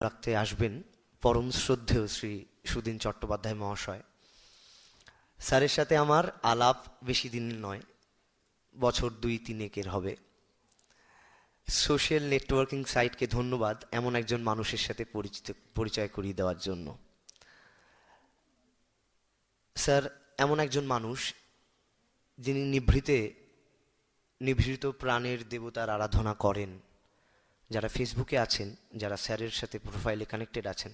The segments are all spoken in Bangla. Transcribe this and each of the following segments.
রাখতে আসবেন পরম শ্রদ্ধেয় শ্রী সুধীন চট্টোপাধ্যায় মহাশয়। স্যারের সাথে আমার আলাপ বেশি দিন নয়, বছর 2-3 হবে। সোশ্যাল নেটওয়ার্কিং সাইটকে ধন্যবাদ এমন একজন মানুষের সাথে পরিচয় করিয়ে দেওয়ার জন্য। স্যার এমন একজন মানুষ যিনি নিভৃত প্রাণের দেবতার আরাধনা করেন। যারা ফেসবুকে আছেন, যারা স্যারের সাথে প্রোফাইলে কানেক্টেড আছেন,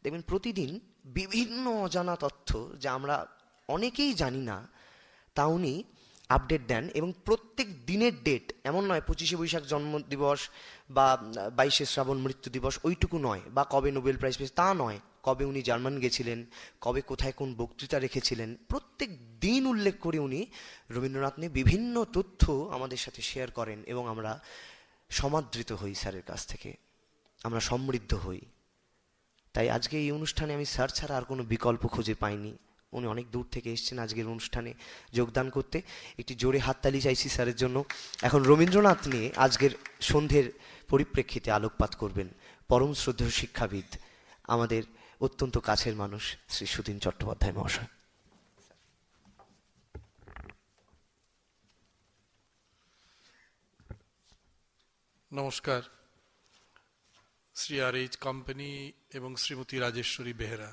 দেখবেন প্রতিদিন বিভিন্ন অজানা তথ্য যা আমরা অনেকেই জানি না তা উনি আপডেট দেন। এবং প্রত্যেক দিনের ডেট এমন নয় 25শে বৈশাখ জন্মদিবস বা 22শে শ্রাবণ মৃত্যু দিবস, ওইটুকু নয়, বা কবে নোবেল প্রাইজ পেয়েছে তা নয়, কবে উনি জার্মান গেছিলেন, কবে কোথায় কোন বক্তৃতা রেখেছিলেন, প্রত্যেক দিন উল্লেখ করে উনি রবীন্দ্রনাথ নিয়ে বিভিন্ন তথ্য আমাদের সাথে শেয়ার করেন। এবং আমরা সমাদৃত হই স্যারের কাছ থেকে, আমরা সমৃদ্ধ হই। তাই আজকে এই অনুষ্ঠানে আমি স্যার ছাড়া আর কোনো বিকল্প খুঁজে পাইনি। উনি অনেক দূর থেকে এসেছেন আজকের অনুষ্ঠানে যোগদান করতে। একটি জোরে হাততালি চাইছি স্যারের জন্য। এখন রবীন্দ্রনাথ নিয়ে আজকের সন্ধ্যের পরিপ্রেক্ষিতে আলোকপাত করবেন পরম শ্রদ্ধেয় শিক্ষাবিদ, আমাদের অত্যন্ত কাছের মানুষ শ্রী সুধীন চট্টোপাধ্যায় মহাশয়। নমস্কার। শ্রী আর এইচ কোম্পানি এবং শ্রীমতী রাজেশ্বরী বেহেরা,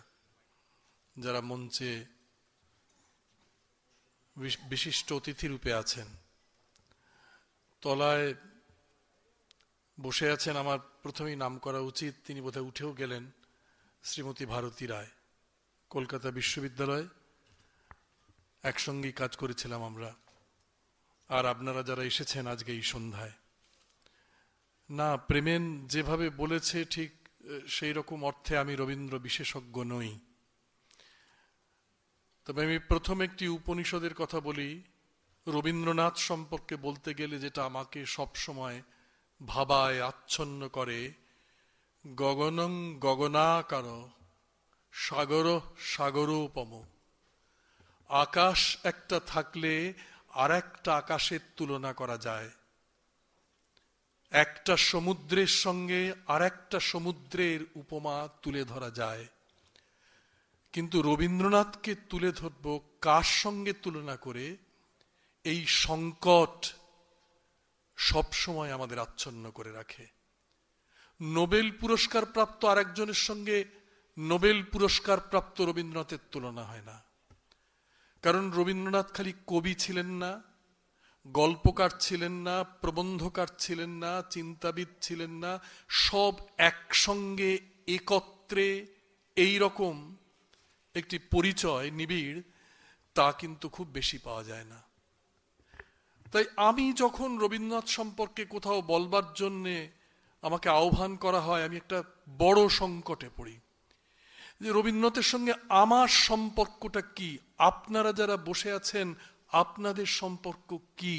যারা মঞ্চে বিশিষ্ট অতিথি রূপে আছেন, তলায় বসে আছেন, আমার প্রথমেই নাম করা উচিত, তিনি বোধহয় উঠেও গেলেন, শ্রীমতী ভারতী রায়। কলকাতা বিশ্ববিদ্যালয় একসঙ্গেই কাজ করেছিলাম আমরা। আর আপনারা যারা এসেছেন আজকে এই সন্ধ্যায়, না, প্রেমেন যেভাবে বলেছে ঠিক সেই রকম অর্থে আমি রবীন্দ্র বিশেষজ্ঞ নই। তবে আমি প্রথম একটি উপনিষদের কথা বলি। রবীন্দ্রনাথ সম্পর্কে বলতে গেলে যেটা আমাকে সবসময় ভাবায় আচ্ছন্ন করে, গগনং গগনাকার সাগর সাগরোপম। আকাশ একটা থাকলে আর একটা আকাশের তুলনা করা যায়, একটা সমুদ্রের সঙ্গে আর একটা সমুদ্রের উপমা তুলে ধরা যায়। কিন্তু রবীন্দ্রনাথকে তুলে ধরব কার সঙ্গে তুলনা করে? এই সংকট সবসময় আমাদের আচ্ছন্ন করে রাখে। নোবেল পুরস্কার প্রাপ্ত আরেকজনের সঙ্গে নোবেল পুরস্কার প্রাপ্ত রবীন্দ্রনাথের তুলনা হয় না। কারণ রবীন্দ্রনাথ খালি কবি ছিলেন না, গল্পকার ছিলেন না, প্রবন্ধকার ছিলেন না, চিন্তাবিদ ছিলেন না, সব একসঙ্গে একত্রে এই রকম একটি পরিচয় নিবিড়, তা কিন্তু খুব বেশি পাওয়া যায় না। তাই আমি যখন রবীন্দ্রনাথ সম্পর্কে কোথাও বলবার জন্যে আমাকে আহ্বান করা হয়, আমি একটা বড় সংকটে পড়ি যে রবীন্দ্রনাথের সঙ্গে আমার সম্পর্কটা কি, আপনারা যারা বসে আছেন আপনাদের সম্পর্ক কি।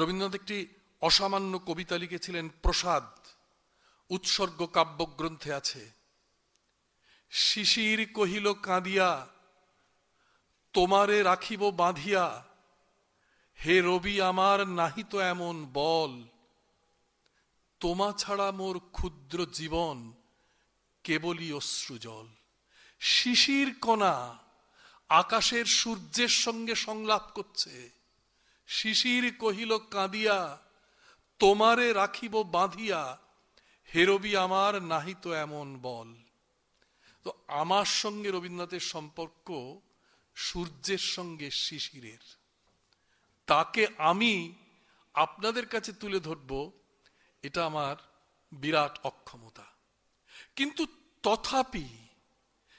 রবীন্দ্রনাথ একটি অসামান্য কবিতা লিখেছিলেন, প্রসাদ, উৎসর্গ কাব্যগ্রন্থে আছে। শিশির কহিল কাঁদিয়া, তোমারে রাখিব বাঁধিয়া, হে রবি আমার নাহি তো এমন বল, তোমা ছাড়া মোর ক্ষুদ্র জীবন কেবলই অশ্রুজল। শিশির কণা আকাশের সূর্যের সঙ্গে সংলাপ করছে। শিশির কহিল কাঁদিয়া, তোমারে রাখিব বাঁধিয়া, হে রবি আমার নাহি তো এমন বল। তো আমার সঙ্গে রবীন্দ্রনাথের সম্পর্ক সূর্যের সঙ্গে শিশিরের। তাকে আমি আপনাদের কাছে তুলে ধরব, এটা আমার বিরাট অক্ষমতা। কিন্তু তথাপি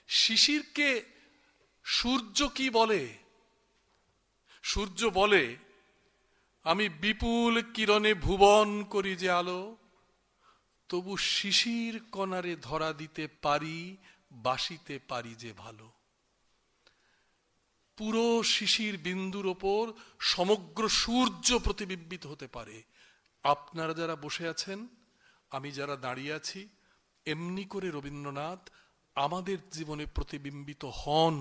শিশিরকে সূর্য কি বলে? সূর্য বলে, আমি বিপুল কিরণে ভুবন করি যে আলো, তবু শিশির কণারে ধরা দিতে পারি, বাসিতে পারি যে ভালো। পুরো শিশির বিন্দুর ওপর সমগ্র সূর্য প্রতিবিম্বিত হতে পারে। আপনারা যারা বসে আছেন, আমি যারা দাঁড়িয়ে আছি, এমনি করে রবীন্দ্রনাথ আমাদের জীবনে প্রতিবিম্বিত হন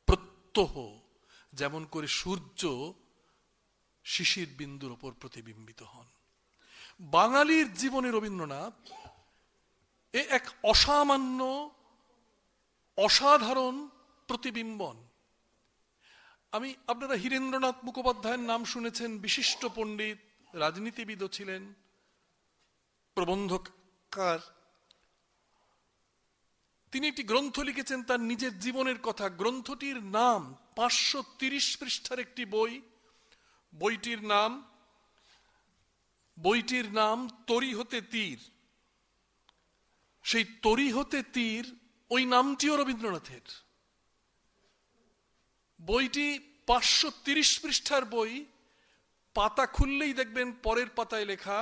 প্রত্যহ, যেমন করে সূর্য শিশির বিন্দুর ওপর প্রতিবিম্বিত হন। বাঙালির জীবনে রবীন্দ্রনাথ এ এক অসামান্য অসাধারণ প্রতিবিম্বন। আপনারা হীরেন্দ্রনাথ মুখোপাধ্যায়ের নাম শুনেছেন, বিশিষ্ট পণ্ডিত, রাজনীতিবিদও ছিলেন, প্রবন্ধকার। তিনি একটি গ্রন্থ লিখেছেন তার নিজের জীবনের কথা। গ্রন্থটির নাম 530 পৃষ্ঠার একটি বই। বইটির নাম তরি হতে তীর। সেই তরি হতে তীর, ওই নামটিও রবীন্দ্রনাথের। বইটি 530 পৃষ্ঠার বই। পাতা খুললেই দেখবেন পরের পাতায় লেখা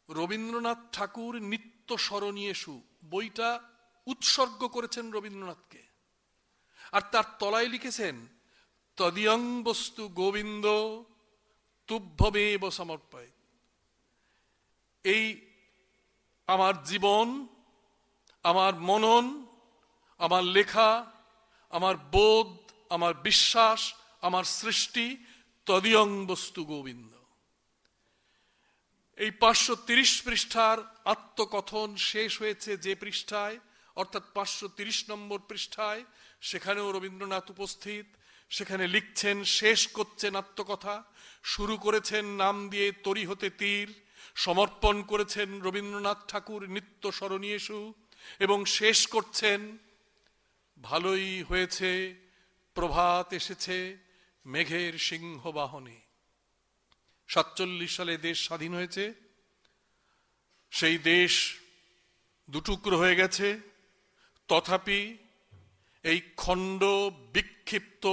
রবীন্দ্রনাথ ঠাকুর নিত্য স্মরণীয়েষু। বইটা উৎসর্গ করেছেন রবীন্দ্রনাথকে। আর তার তলায় লিখেছেন তদিয়ং বস্তু গোবিন্দ তুভ্যমেব সমর্পয়। এই আমার জীবন, আমার মনন, আমার লেখা, আমার বোধ, আমার বিশ্বাস, আমার সৃষ্টি তদিয়ং বস্তু গোবিন্দ। এই 530 পৃষ্ঠার আত্মকথন শেষ হয়েছে যে পৃষ্ঠায়, অর্থাৎ 530 নম্বর পৃষ্ঠায়। সেখানেও রবীন্দ্রনাথ উপস্থিত। সেখানে লিখছেন, শেষ করছেন আত্মকথা। শুরু করেছেন নাম দিয়ে তরি হতে তীর, সমর্পণ করেছেন রবীন্দ্রনাথ ঠাকুর নিত্য স্মরণীয়েষু, এবং শেষ করছেন ভালোই হয়েছে প্রভাত এসেছে মেঘের সিংহ বাহনে। 47 সালে দেশ স্বাধীন হয়েছে। সেই দেশ দুটুকরো হয়ে গেছে। তথাপি এই খণ্ড বিক্ষিপ্ত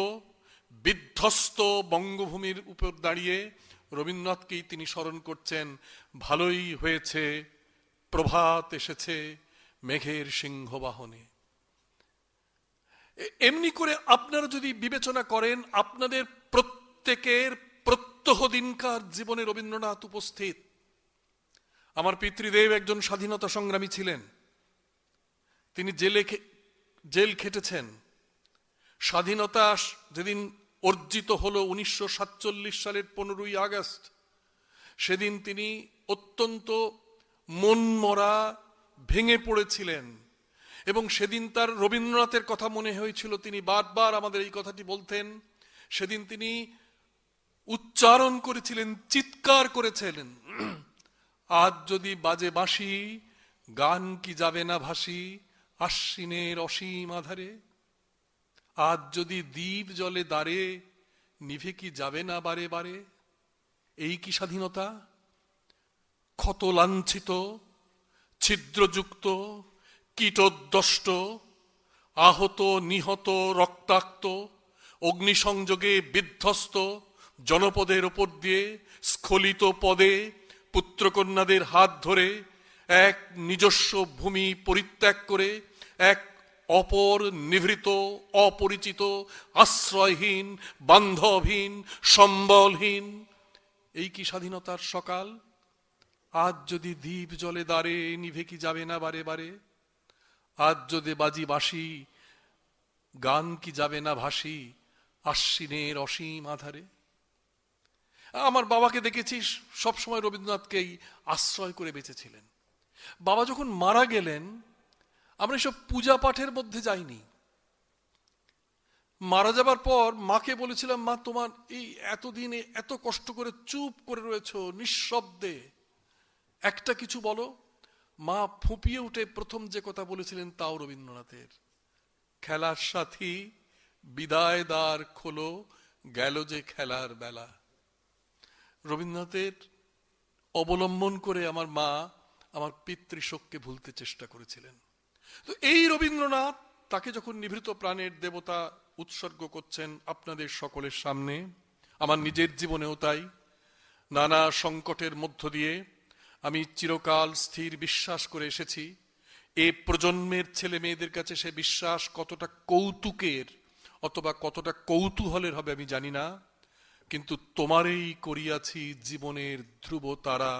বিধ্বস্ত বঙ্গভূমির উপর দাঁড়িয়ে রবীন্দ্রনাথকেই তিনি স্মরণ করছেন, ভালোই হয়েছে প্রভাত এসেছে মেঘের সিংহ বাহনে। এমনি করে আপনারা যদি বিবেচনা করেন, আপনাদের প্রত্যেকের প্রত্যহ দিনকার জীবনে রবীন্দ্রনাথ উপস্থিত। আমার পিতৃদেব একজন স্বাধীনতা সংগ্রামী ছিলেন। তিনি জেল খেটেছেন। স্বাধীনতা যেদিন অর্জিত হলো 1947 সালের 15ই আগস্ট, সেদিন তিনি অত্যন্ত মনমরা, ভেঙে পড়েছিলেন। এবং সেদিন তার রবীন্দ্রনাথের কথা মনে হয়েছিল। তিনি বারবার আমাদের এই কথাটি বলতেন। সেদিন তিনি উচ্চারণ করেছিলেন, চিৎকার করেছিলেন, আজ যদি বাজে বাঁশি গান কি যাবে না ভাসি আশ্বিনের অসীম আধারে। আজ যদি দ্বীপ জলে দাঁড়ে নিভে কি যাবে না বারে বারে। এই কি স্বাধীনতা? ক্ষত লাঞ্ছিত, ছিদ্রযুক্ত, কীটোদ্দষ্ট, আহত, নিহত, রক্তাক্ত, অগ্নিসংযোগে বিধ্বস্ত জনপদের ওপর দিয়ে স্খলিত পদে পুত্রকন্যাদের হাত ধরে এক নিজস্ব ভূমি পরিত্যাগ করে এক অপর নিভৃত, অপরিচিত, আশ্রয়হীন, বান্ধবহীন, সম্বলহীন, এই কি স্বাধীনতার সকাল? আজ যদি দ্বীপ জলে দাঁড়ে নিভে কি যাবে না বারে বারে। আজ যদি বাজি বাঁশি গান কি যাবে না ভাসি আশ্বিনের অসীম আধারে। আমার বাবাকে দেখেছি সবসময় রবীন্দ্রনাথকেই আশ্রয় করে বেঁচেছিলেন। বাবা যখন মারা গেলেন, আমরা এসব পূজা পাঠের মধ্যে যাইনি। মারা যাবার পর মাকে বলেছিলাম, মা তোমার এই এতদিনে এত কষ্ট করে চুপ করে রয়েছো নিঃশব্দে, একটা কিছু বলো। মা ফুঁপিয়ে উঠে প্রথম যে কথা বলেছিলেন তাও রবীন্দ্রনাথের, খেলার সাথী বিদায় দ্বার খোলো গেল যে খেলার বেলা। রবীন্দ্রনাথের অবলম্বন করে আমার মা আমার পিতৃশোককে ভুলতে চেষ্টা করেছিলেন। তো এই রবীন্দ্রনাথ, তাকে যখন নিভৃত প্রাণের দেবতা উৎসর্গ করছেন আপনাদের সকলের সামনে, আমার নিজের জীবনেও তাই। নানা সংকটের মধ্য দিয়ে আমি চিরকাল স্থির বিশ্বাস করে এসেছি। এ প্রজন্মের ছেলে মেয়েদের কাছে সে বিশ্বাস কতটা কৌতুকের অথবা কতটা কৌতূহলের হবে আমি জানি না, কিন্তু তোমারেই করিয়াছি জীবনের ধ্রুব তারা,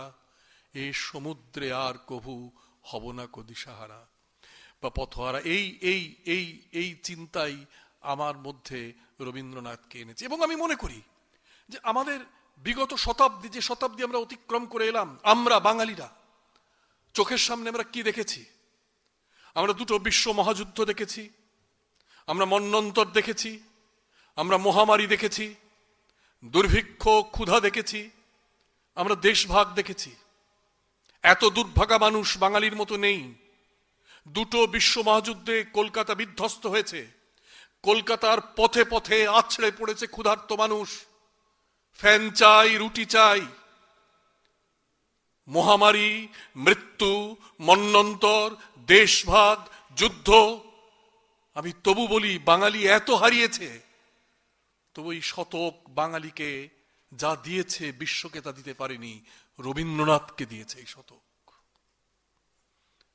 এ সমুদ্রে আর কভু হব না কো দিশাহারা বা পথহারা। এই এই এই এই চিন্তাই আমার মধ্যে রবীন্দ্রনাথকে এনেছে। এবং আমি মনে করি যে আমাদের বিগত শতাব্দী, যে শতাব্দী আমরা অতিক্রম করে এলাম, আমরা বাঙালিরা চোখের সামনে আমরা কি দেখেছি? আমরা দুটো বিশ্ব মহাযুদ্ধ দেখেছি, আমরা মন্বন্তর দেখেছি, আমরা মহামারী দেখেছি, দুর্ভিক্ষ ক্ষুধা দেখেছি, আমরা দেশভাগ দেখেছি। এত দুর্ভাগা মানুষ বাঙালির মতো নেই। দুটো বিশ্ব মহাযুদ্ধে কলকাতা বিধ্বস্ত হয়েছে, কলকাতার পথে পথে আছড়ে পড়েছে ক্ষুধার্ত মানুষ, ফ্যান চাই, রুটি চাই। মহামারী, মৃত্যু, মন্বন্তর, দেশভাগ, যুদ্ধ, আমি তবু বলি বাঙালি এত হারিয়েছে, তবু এই শতক বাঙালিকে যা দিয়েছে বিশ্বকে তা দিতে পারেনি, রবীন্দ্রনাথকে দিয়েছে এই শতক।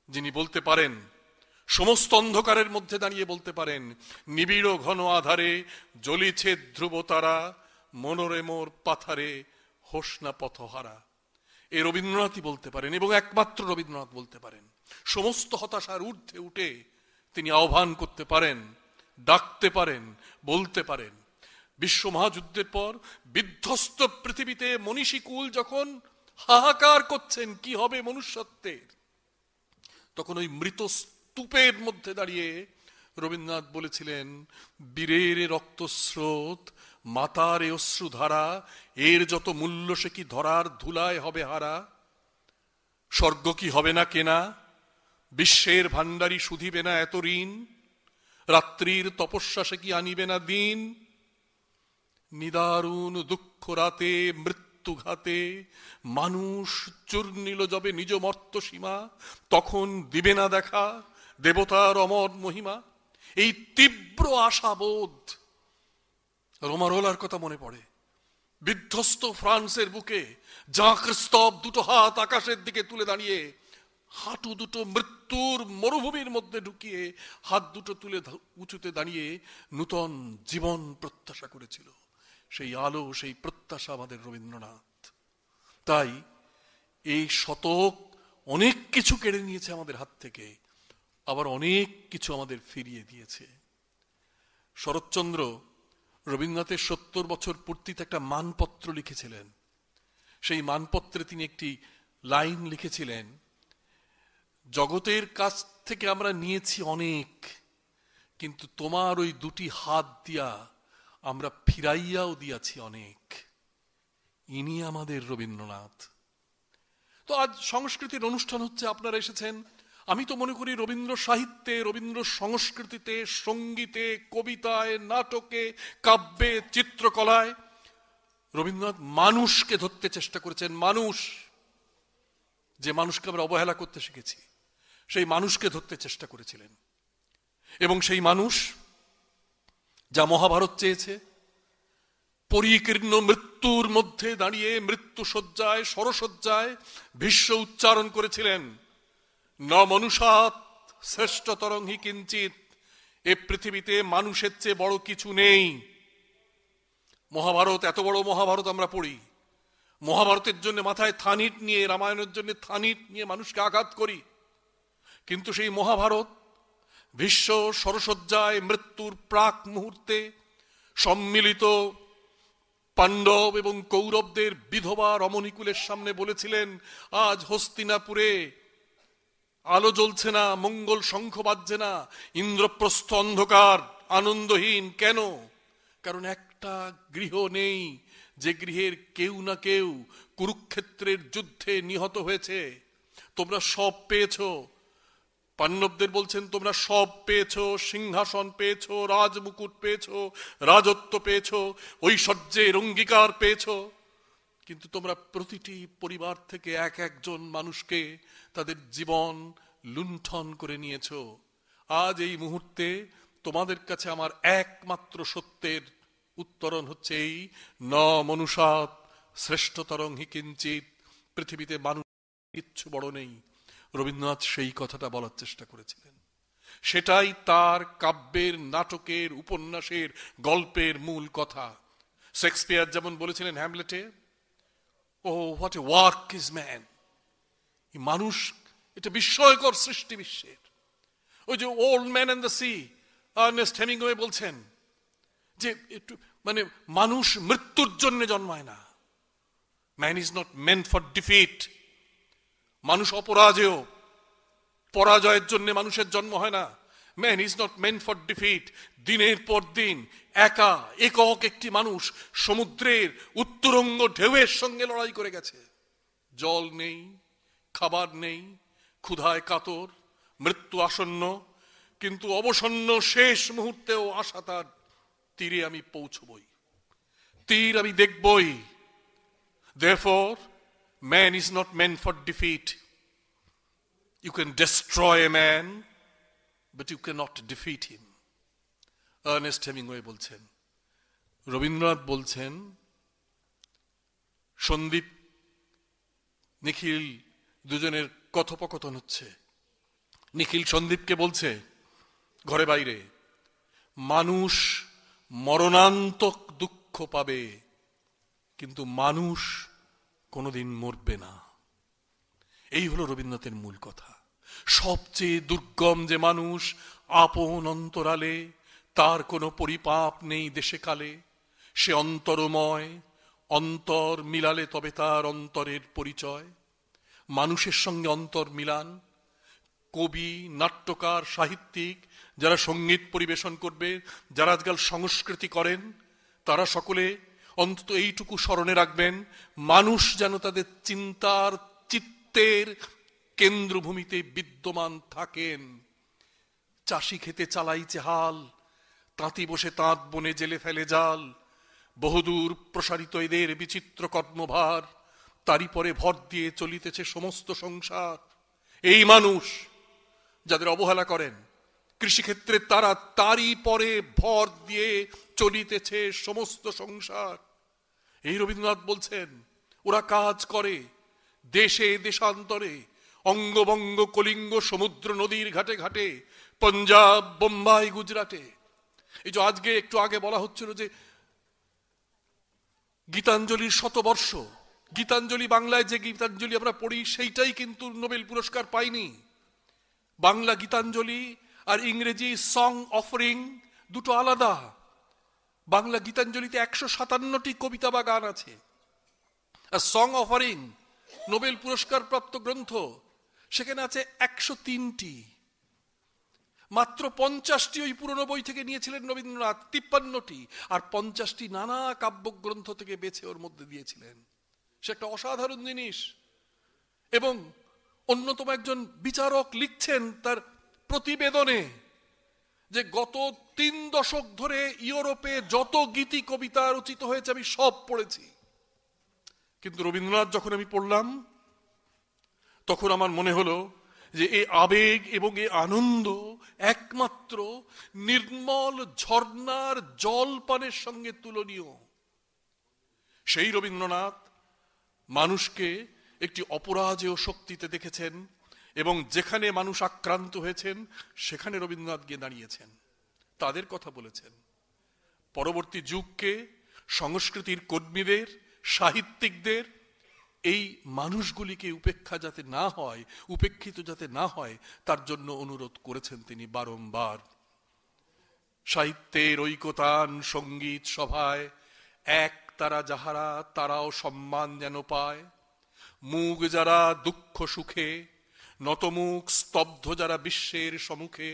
যিনি বলতে পারেন, সমস্ত অন্ধকারের মধ্যে দাঁড়িয়ে বলতে পারেন, নিবিড় ঘন আধারে জ্বলিছে ধ্রুব তারা, মনোরে মোর পাথারে হোস না পথহারা। এ রবীন্দ্রনাথই বলতে পারেন, এবং একমাত্র রবীন্দ্রনাথ বলতে পারেন। সমস্ত হতাশার ঊর্ধ্বে উঠে তিনি আহ্বান করতে পারেন, ডাকতে পারেন, বলতে পারেন। বিশ্ব মহাযুদ্ধের পর বিধ্বস্ত পৃথিবীতে মনীষীকুল যখন হাহাকার করছেন কি হবে মনুষ্যত্বের, তখন ওই মৃত স্তূপের মধ্যে দাঁড়িয়ে রবীন্দ্রনাথ বলেছিলেন, বীরের রক্তস্রোত, মাতার অশ্রুধারা, এর যত মূল্য সে কি ধরার ধুলায় হবে হারা। স্বর্গ কি হবে না কেনা, বিশ্বের ভান্ডারী শুধিবে না এত ঋণ, রাত্রির তপস্যা সে কি আনিবে না দিন। নিদারুণ দুঃখ রাতে মৃত্যু ঘাতে, মানুষ চূর্ণিল যবে নিজ মর্ত সীমা, তখন দিবে না দেখা দেবতার অমর মহিমা। এই তীব্র আশাবোধ, রোমারোলার কথা মনে পড়ে, বিধ্বস্ত ফ্রান্সের বুকে জাঁকস্তব দুটো হাত আকাশের দিকে তুলে দাঁড়িয়ে, হাঁটু দুটো মৃত্যুর মরুভূমির মধ্যে ঢুকিয়ে হাত দুটো তুলে উঁচুতে দাঁড়িয়ে নূতন জীবন প্রত্যাশা করেছিল। সেই আলো, সেই প্রত্যাশা আমাদের রবীন্দ্রনাথ। তাই এই শতক অনেক কিছু কেড়ে নিয়েছে আমাদের হাত থেকে, আবার অনেক কিছু আমাদের ফিরিয়ে দিয়েছে। শরৎচন্দ্র রবীন্দ্রনাথের 70 বছর পূর্তিতে একটা মানপত্র লিখেছিলেন। সেই মানপত্রে তিনি একটি লাইন লিখেছিলেন, জগতের কাছ থেকে আমরা নিয়েছি অনেক, কিন্তু তোমার ওই দুটি হাত দিয়া আমরা ফিরাইয়াও দিয়াছি অনেক। ইনি আমাদের রবীন্দ্রনাথ। তো আজ সংস্কৃতির অনুষ্ঠান হচ্ছে, আপনারা এসেছেন। আমি তো মনে করি রবীন্দ্র সাহিত্যে, রবীন্দ্র সংস্কৃতিতে, সঙ্গীতে, কবিতায়, নাটকে, কাব্যে, চিত্রকলায় রবীন্দ্রনাথ মানুষকে ধরতে চেষ্টা করেছেন। মানুষ, যে মানুষকে আমরা অবহেলা করতে শিখেছি, সেই মানুষকে ধরতে চেষ্টা করেছিলেন। এবং সেই মানুষ যা মহাভারত চেয়েছে, পরিকীর্ণ মৃত্যুর মধ্যে দাঁড়িয়ে মৃত্যু শয্যায়, সরসজ্জায় ভীষ্ম উচ্চারণ করেছিলেন, ন মনুষাৎ শ্রেষ্ঠতরং হি কিঞ্চিৎ। এ পৃথিবীতে মানুষের চেয়ে বড় কিছু নেই। মহাভারত, এত বড় মহাভারত আমরা পড়ি, মহাভারতের জন্য মাথায় থানিট নিয়ে, রামায়ণের জন্য থানিট নিয়ে মানুষকে আঘাত করি, কিন্তু সেই মহাভারত ভীষ্ম সরসজ্জায় মৃত্যুর প্রাক মুহূর্তে সম্মিলিত পাণ্ডব এবং কৌরবদের বিধবা রমণীকুলের সামনে বলেছিলেন, আজ হস্তিনাপুরে আলো জ্বলছে না, মঙ্গল শঙ্খ বাজছে না, ইন্দ্রপ্রস্থ অন্ধকার, আনন্দহীন। কেন? কারণ একটা গৃহ নেই যে গৃহের কেউ না কেউ কুরুক্ষেত্রের যুদ্ধে নিহত হয়েছে। তোমরা সব পেয়েছো, পাণ্ডবদের বলছেন, তোমরা সব পেয়েছো, সিংহাসন পেয়েছো, রাজমুকুট পেয়েছো, রাজত্ব পেয়েছো, ঐশ্বর্যের অঙ্গীকার পেয়েছো, কিন্তু তোমরা প্রতিটি পরিবার থেকে এক একজন মানুষকে তাদের জীবন লুণ্ঠন করে নিয়েছো। আজ এই মুহূর্তে তোমাদের কাছে আমার একমাত্র সত্যের উত্তরণ হচ্ছে এই, ন মনুষাৎ শ্রেষ্ঠতরং হি কিঞ্চিৎ। পৃথিবীতে মানুষ কিচ্ছু বড় নেই। রবীন্দ্রনাথ সেই কথাটা বলার চেষ্টা করেছিলেন। সেটাই তার কাব্যের, নাটকের, উপন্যাসের, গল্পের মূল কথা। শেক্সপিয়ার যেমন বলেছিলেন হ্যামলেটে, oh what a work is man. মানুষ এটা বিস্ময়কর সৃষ্টি বিশ্বের। ওই যে old man and the sea, Ernest Hemingway বলছেন যে একটু মানে মানুষ মৃত্যুর জন্য জন্মায় না। Man is not meant for defeat. মানুষ অপরাজেয়, পরাজয়ের জন্য মানুষের জন্ম হয় না। Man is not meant for defeat. দিনের পর দিন একক একটি মানুষ সমুদ্রের উত্তরঙ্গ ঢেউয়ের সঙ্গে লড়াই করে গেছে। জল নেই, খাবার নেই, ক্ষুধায় কাতর, মৃত্যু আসন্ন, কিন্তু অবসন্ন শেষ মুহূর্তেও আশা তার তীরে আমি পৌঁছবই, তীর আমি দেখবই। Therefore, man is not meant for defeat. You can destroy a man, but you cannot defeat him. Ernst Hemingway বলছেন, রবীন্দ্রনাথ বলছেন, সন্দীপ নিখিল দুজনের কথোপকথন হচ্ছে। নিখিল সন্দীপকে বলছে ঘরে বাইরে, মানুষ মরণান্তক দুঃখ পাবে, কিন্তু মানুষ কোনোদিন মরবে না। এই হলো রবীন্দ্রনাথের মূল কথা। সবচেয়ে দুর্গম যে মানুষ, আপন অন্তরালে, তার কোনো পরিপাপ নেই দেশে কালে, সে অন্তরময়, অন্তর মিলালে তবে তার অন্তরের পরিচয়। মানুষের সঙ্গে অন্তর মিলান। কবি, নাট্যকার, সাহিত্যিক, যারা সঙ্গীত পরিবেশন করবে, যারা আজকাল সংস্কৃতি করেন, তারা সকলে অন্তত এইটুকু স্মরণে রাখবেন, মানুষ যেন তাদের চিন্তার, চিত্তের কেন্দ্রভূমিতে বিদ্যমান থাকেন। চাষি খেতে চালাইছে হাল, তাঁতি বসে তাঁত বনে জেলে ফেলে জাল, বহুদূর প্রসারিত এদের বিচিত্র কর্মভার, তারই পরে ভর দিয়ে চলিতেছে সমস্ত সংসার। এই মানুষ যাদের অবহেলা করেন কৃষিক্ষেত্রে, তারা তারই পরে ভর দিয়ে চলিতেছে সমস্ত সংসার। এই রবীন্দ্রনাথ বলছেন, ওরা কাজ করে দেশে দেশান্তরে, অঙ্গবঙ্গ কলিঙ্গ সমুদ্র নদীর ঘাটে ঘাটে, পাঞ্জাব, বোম্বাই, গুজরাটে। এই যে আজকে একটু আগে বলা হচ্ছিল যে গীতাঞ্জলির শতবর্ষ, গীতাঞ্জলি বাংলায় যে গীতাঞ্জলি আমরা পড়ি সেইটাই কিন্তু নোবেল পুরস্কার পায়নি। বাংলা গীতাঞ্জলি আর ইংরেজি সং অফারিং দুটো আলাদা। বাংলা গীতাঞ্জলিতে 157টি কবিতা বা গান আছে, আর সং অফারিং নোবেল পুরস্কার প্রাপ্ত গ্রন্থ, সেখানে আছে 103টি। মাত্র 50টি ওই পুরনো বই থেকে নিয়েছিলেন রবীন্দ্রনাথ, 53টি, আর 50টি নানা কাব্যগ্রন্থ থেকে বেছে ওর মধ্যে দিয়েছিলেন। সে একটা অসাধারণ জিনিস। এবং অন্যতম একজন বিচারক লিখছেন তার প্রতিবেদনে যে গত 3 দশক ধরে ইউরোপে যত গীতি কবিতা রচিত হয়েছে আমি সব পড়েছি, কিন্তু রবীন্দ্রনাথ যখন আমি পড়লাম তখন আমার মনে হলো যে এই আবেগ এবং এই আনন্দ একমাত্র নির্মল ঝর্ণার জল পানের সঙ্গে তুলনীয়। সেই রবীন্দ্রনাথ মানুষকে একটি অপরাজেয় শক্তিতে দেখেছেন, এবং যেখানে মানুষ আক্রান্ত হয়েছেন সেখানে রবীন্দ্রনাথ গিয়ে দাঁড়িয়েছেন, তাদের কথা বলেছেন। পরবর্তী যুগকে, সংস্কৃতির কর্মীদের, সাহিত্যিকদের এই মানুষগুলিকে উপেক্ষা যাতে না হয়, উপেক্ষিত যাতে না হয়, তার জন্য অনুরোধ করেছেন তিনি বারংবার। সাহিত্যের ঐকতান সঙ্গীত সভায় এক তারা যাহারা, তারাও সম্মান যেন পায়। মুখ যারা দুঃখ সুখে, নতমুখ স্তব্ধ যারা বিশ্বের সম্মুখে।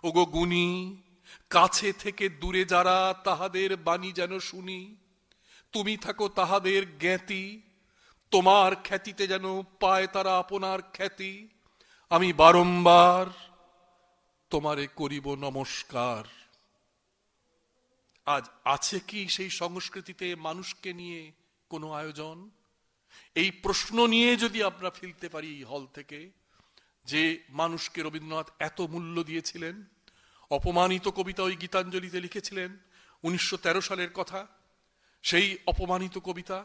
ওগো গুণী, কাছে থেকে দূরে যারা, তাহাদের বাণী যেন শুনি। তুমি থাকো তাহাদের জ্ঞাতি, তোমার খ্যাতিতে যেন পায় তারা আপনার খ্যাতি। আমি বারংবার তোমারে করিব নমস্কার। আজ আছে কি সেই সংস্কৃতিতে মানুষকে নিয়ে কোনো আয়োজন? এই প্রশ্ন নিয়ে যদি আমরা ফেলতে পারি এই হল থেকে, যে মানুষকে রবীন্দ্রনাথ এত মূল্য দিয়েছিলেন। অপমানিত কবিতা ওই গীতাঞ্জলিতে লিখেছিলেন 1913 সালের কথা। সেই অপমানিত কবিতা,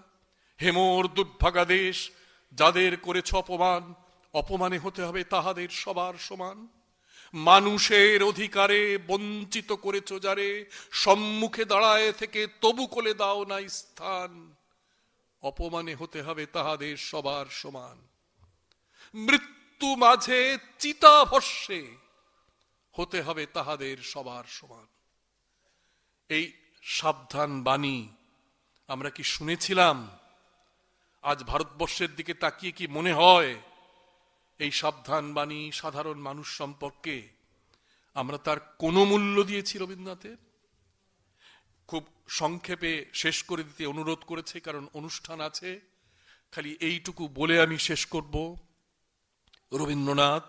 হেমোর দুর্ভাগা দেশ, যাদের করেছ অপমান, অপমানে হতে হবে তাহাদের সবার সমান। মানুষের অধিকারে বঞ্চিত করেছ যারে, সম্মুখে দাঁড়ায় থেকে তবু কোলে দাও না স্থান। অপমানে হতে হবে তাহাদের সবার সমান। মৃত্যু মাঝে চিতাভস্যে হতে হবে তাহাদের সবার সমান। এই সাবধান বাণী আমরা কি শুনেছিলাম? আজ ভারতবর্ষের দিকে তাকিয়ে কি মনে হয় এই সাবধান বাণী সাধারণ মানুষ সম্পর্কে আমরা তার কোনো মূল্য দিয়েছি রবীন্দ্রনাথের? খুব সংক্ষেপে শেষ করে দিতে অনুরোধ করেছে, কারণ অনুষ্ঠান আছে। খালি এইটুকু বলে আমি শেষ করব, রবীন্দ্রনাথ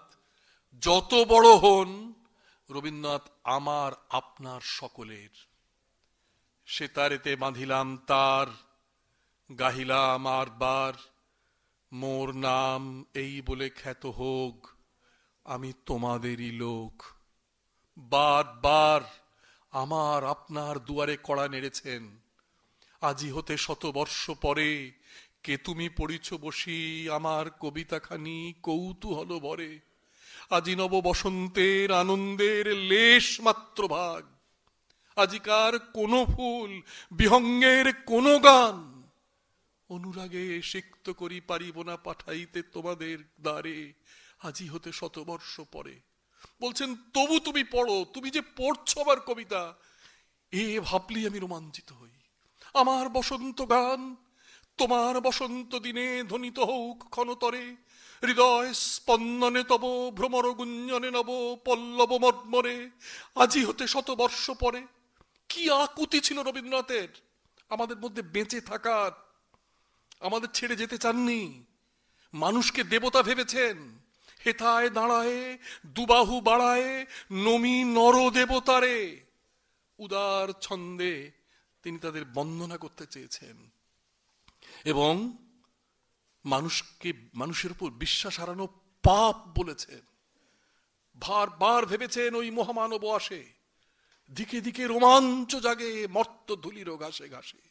যত বড় হন, রবীন্দ্রনাথ আমার আপনার সকলের। সে তারেতে বাঁধিলাম তার, গাহিলাম আর বার, মোর নাম এই বলে খ্যাত হোক, আমি তোমাদেরই লোক। বারবার আমার আপনার দুয়ারে কড়া নেড়েছেন। আজি হতে 100 বর্ষ পরে কে তুমি পড়িছ বসি আমার কবিতাখানি কৌতূহল ভরে। আজি নব বসন্তের আনন্দের লেশ মাত্র ভাগ, আজিকার কোন ফুল বিহঙ্গের কোন গান, অনুরাগে সিক্ত করি পারিব না পাঠাইতে তোমাদের দ্বারে, আজি হতে 100 বর্ষ পরে। বলছেন তবু তুমি পড়ো, তুমি যে পড়ছো আমার কবিতা, এ ভাবলি আমি রোমাঞ্চিত হই। আমার বসন্ত গান তোমার বসন্ত দিনে ধ্বনিত হোক ক্ষণতরে, হৃদয় স্পন্দনে তব ভ্রমর গুঞ্জনে নব পল্লব মর্মরে, আজি হতে 100 বর্ষ পরে। কি আকুতি ছিল রবীন্দ্রনাথের আমাদের মধ্যে বেঁচে থাকার। আমাদের ছেড়ে যেতে চাননি, মানুষকে দেবতা ভেবেছেন। হেথায় দাঁড়ায় দুবাহু বাড়ায় নমি নর দেবতারে, উদার ছন্দে তিনি তাদের বন্দনা করতে চেয়েছেন এবং মানুষের উপর বিশ্বাস হারানো পাপ বলেছেন। বারবার ভেবেছেন ওই মহামানব আসে, দিকে দিকে রোমাঞ্চ জাগে মর্ত ধুলির ঘাসে ঘাসে।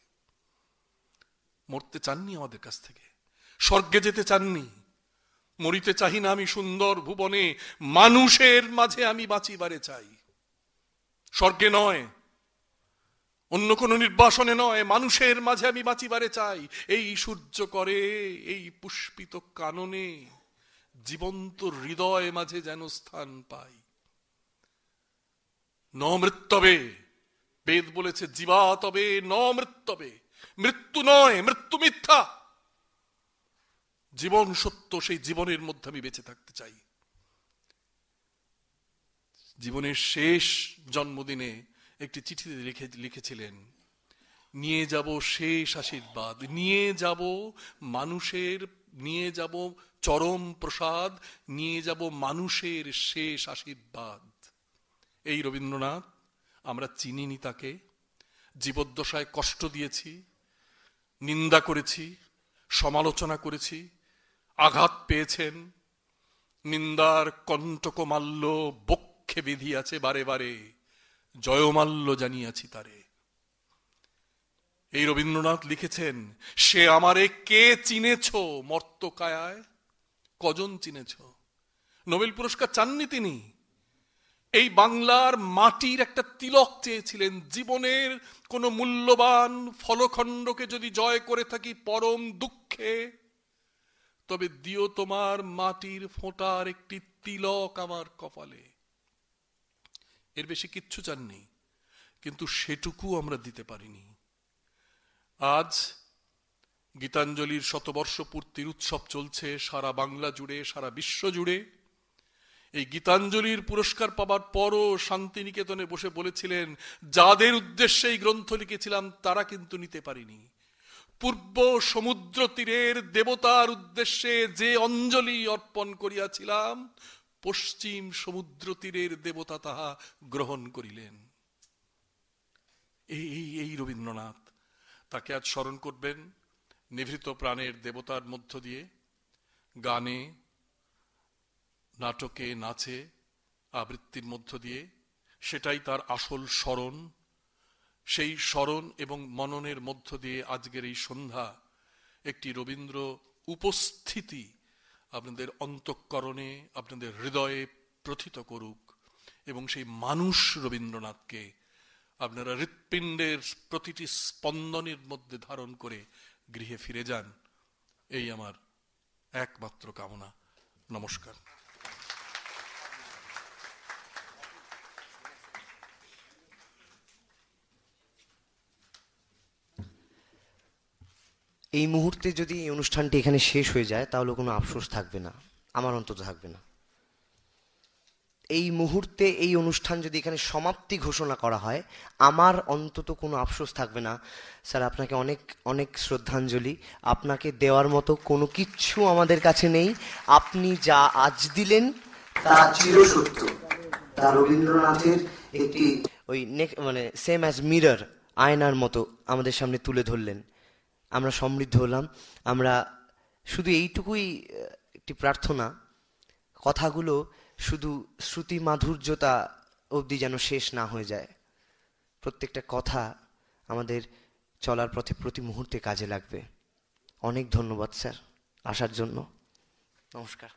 মরতে চাননি আমাদের কাছ থেকে, স্বর্গে যেতে চাননি। মরিতে চাহি না আমি সুন্দর ভুবনে, মানুষের মাঝে আমি বাঁচিবারে চাই। স্বর্গে নয়, অন্য কোন নির্বাসনে নয়, মানুষের মাঝে আমি বাঁচিবারে চাই। এই সূর্য করে এই পুষ্পিত কাননে, জীবন্ত হৃদয় মাঝে যেন স্থান পাই। ন মৃত্যবে, বেদ বলেছে জীবা তবে ন মৃত্যবে, মৃত্যু নয়, মৃত্যু মিথ্যা। জীবন সত্য, সেই জীবনের মধ্যে আমি বেঁচে থাকতে চাই। জীবনের শেষ জন্মদিনে একটি চিঠিতে লিখেছিলেন, নিয়ে যাব শেষ আশীর্বাদ, নিয়ে যাব মানুষের, নিয়ে যাব চরম প্রসাদ, নিয়ে যাব মানুষের শেষ আশীর্বাদ। এই রবীন্দ্রনাথ, আমরা চিনিনি তাকে, জীবদ্দশায় কষ্ট দিয়েছি, নিন্দা করেছি, সমালোচনা করেছি, আঘাত পেয়েছেন, নিন্দার কণ্টক মাল্য বক্ষে বিধিয়াছে বারে বারে, জয়মাল্য জানিয়াছি তারে। এই রবীন্দ্রনাথ লিখেছেন, সে আমারে কে চিনেছ মর্তকায়ায়, কজন চিনেছ? নোবেল পুরস্কার চাননি তিনি, এই বাংলার মাটির একটা তিলক চেয়েছিলেন। জীবনের কোন মূল্যবান ফলখণ্ডকে যদি জয় করে থাকি পরম দুঃখে, তবে দিও তোমার মাটির ফোঁটার একটি তিলক আমার কপালে। এর বেশি কিচ্ছু চাননি, কিন্তু সেটুকু আমরা দিতে পারিনি। আজ গীতাঞ্জলির 100 বর্ষ পূর্তির উৎসব চলছে সারা বাংলা জুড়ে, সারা বিশ্ব জুড়ে। এই গীতাঞ্জলির পুরস্কার পাবার পরও শান্তিনিকেতনে বসে বলেছিলেন, যাদের উদ্দেশ্যে এই গ্রন্থ লিখেছিলাম তারা কিন্তু নিতে পারিনি। পূর্ব সমুদ্র তীরের দেবতার উদ্দেশ্যে যে অঞ্জলি অর্পণ করিয়াছিলাম, পশ্চিম সমুদ্র তীরের দেবতা তাহা গ্রহণ করিলেন। এই রবীন্দ্রনাথ, তাকে আজ স্মরণ করবেন নিভৃত প্রাণের দেবতার মধ্য দিয়ে, গানে, নাটকে, নাচে, আবৃত্তির মধ্য দিয়ে। সেটাই তার আসল স্মরণ। সেই স্মরণ এবং মননের মধ্য দিয়ে আজকের এই সন্ধ্যা একটি রবীন্দ্র উপস্থিতি আপনাদের অন্তঃকরণে, আপনাদের হৃদয়ে প্রথিত করুক এবং সেই মানুষ রবীন্দ্রনাথকে আপনারা হৃৎপিণ্ডের প্রতিটি স্পন্দনের মধ্যে ধারণ করে গৃহে ফিরে যান, এই আমার একমাত্র কামনা। নমস্কার। এই মুহূর্তে যদি এই অনুষ্ঠানটি এখানে শেষ হয়ে যায় তাহলে কোনো আফসোস থাকবে না। আমার অন্তত থাকবে না। এই মুহূর্তে এই অনুষ্ঠান যদি এখানে সমাপ্তি ঘোষণা করা হয়, আমার অন্তত কোনো আফসোস থাকবে না। স্যার, আপনাকে অনেক অনেক শ্রদ্ধাঞ্জলি। আপনাকে দেওয়ার মতো কোনো কিচ্ছু আমাদের কাছে নেই। আপনি যা আজ দিলেন তা চিরসত্য। তা রবীন্দ্রনাথের একটি ওই মানে সেম অ্যাজ মিরর, আয়নার মতো আমাদের সামনে তুলে ধরলেন। আমরা সমৃদ্ধ হলাম। আমরা শুধু এইটুকুই একটি প্রার্থনা, কথাগুলো শুধু শ্রুতি মাধুর্যতা অবধি যেন শেষ না হয়ে যায়। প্রত্যেকটা কথা আমাদের চলার পথে প্রতি মুহূর্তে কাজে লাগবে। অনেক ধন্যবাদ স্যার আসার জন্য। নমস্কার।